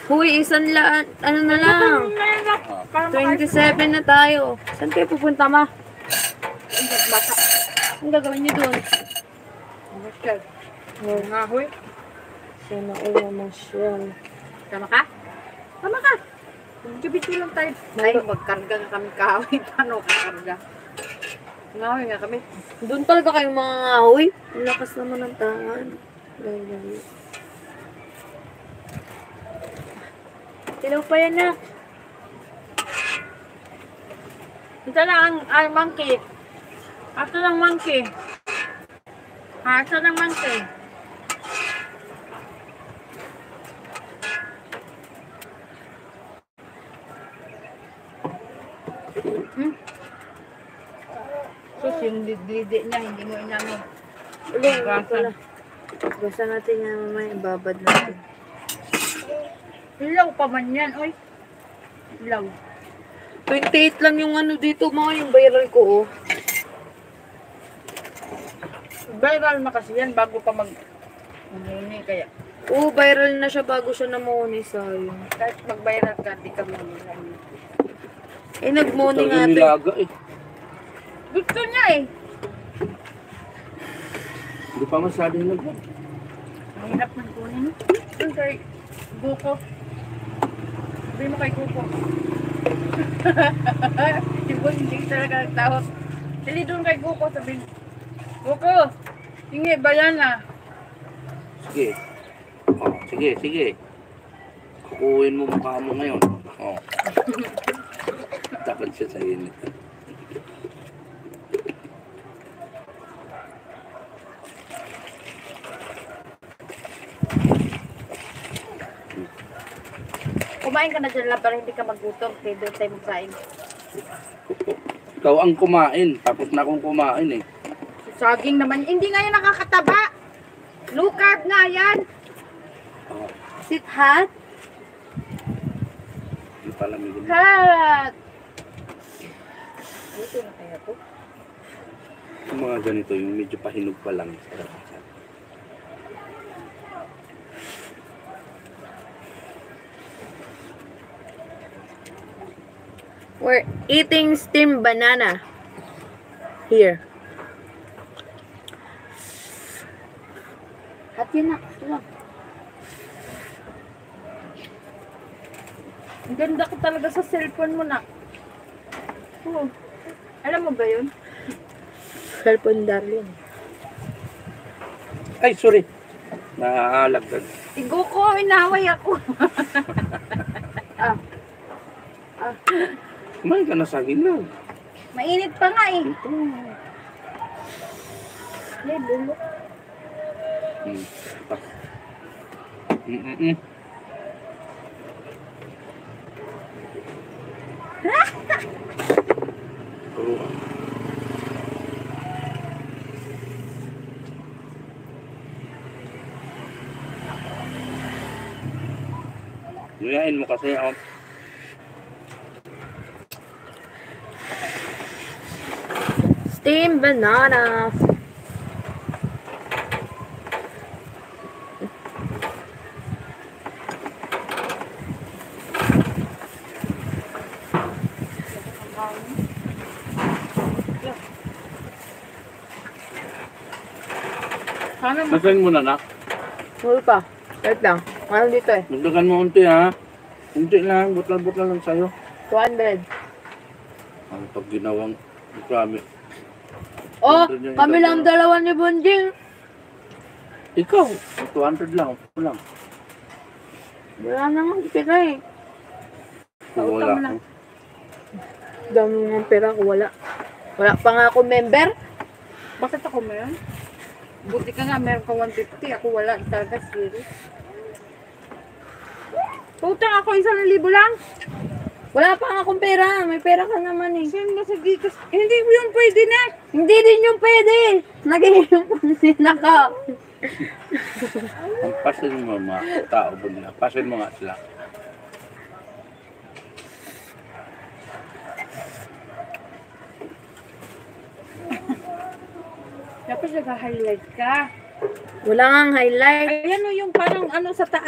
Huy, ano na lang. 27 na tayo. Saan kayo pupunta, ma? Bata. Ang gagawin niyo doon? Masyal. Oo nga, huy. Sana all mamasyal. Tama ka? Tama ka. Gabit lang tayo. Ay, magkarga nga kami kahoy. Paano kakarga? Ngahoy nga kami. Doon talaga kayong mga ngahoy. Ang lakas naman ng tangan. Gaya. Tilaw pa yan na. Ito na ang monkey. Ito lang monkey. Ito lang monkey. Sus, yung didi niya, hindi mo inamin. Uling, pala. Basta natin yan mamaya, babad natin. Ilaw pa man yan, oy. Ilaw. 28 lang yung ano dito, mga yung viral ko, oh. Viral na kasi yan bago pa mag-muni kaya. Oo, viral na siya bago siya na-monetize. Kahit mag-viral ka, di ka muni. Eh, nag-money nga ito. Nilaga eh. Gusto niya eh. Hindi pa masyadong nagwa. Mahirap man kunin. Doon kay Guko. Sabi mo kay Guko. Hindi talaga nagtawag. Dali doon kay Guko, sabi Guko, hingi bayana. Sige. Oh, sige. Kukuhin mo mukha mo ngayon. Oh. Dapat siya sa init. Kumain ka na dyan lang para hindi ka magutom. Kaya doon tayo magsaing. Ikaw ang kumain. Tapos na akong kumain eh. Saging naman. Hindi nga yan nakakataba. Low carb nga yan. Oh, Sit hot? hindi pala may ganun. Kat! Ito na kaya to. Yung mga ganito, yung medyo pahinog pa lang. We're eating steamed banana. Here. At yun na. Ito lang. Ang ganda ko talaga sa cellphone mo na. Oo. Alam mo ba yun? Cellphone darling. Ay, sorry. Naaalagdag. Igo ko, inaway ako. Kumain ka na sa ginaw. Mainit pa nga eh. Ito. Ay, bulo. Mm. Oh. Nuyain mo kasi ako. Steamed banana. Sana mo. Masahin mo na nak. Huwag pa. Wait lang. Ano dito eh? Magdagan mo unti ha. Unti lang. Butral-butral lang sa'yo. 200. Ang pag ginawang marami. Oh, kami lang dalawa ni Bonjing. Ikaw. 200 lang. Ito lang. Wala naman pera eh. Kung wala Pautang na. ko. Dami ng pera ko wala. Wala pa nga ako member. Bakit ako meron? Buti ka nga, meron ka 150. Ako wala. Talaga, serious. Pautang ako 1,000 lang. Wala pa nga akong pera. May pera ka naman eh. Send mo sa Gcash. Hindi mo yun pwede na. Hindi din yung pwede. Nag-iinom sila ka. Ang pasin mo mga tao ba nila. Pasin mo nga sila. Dapat nag-highlight ka. Wala nga highlight. Ayan o yung parang ano sa taas.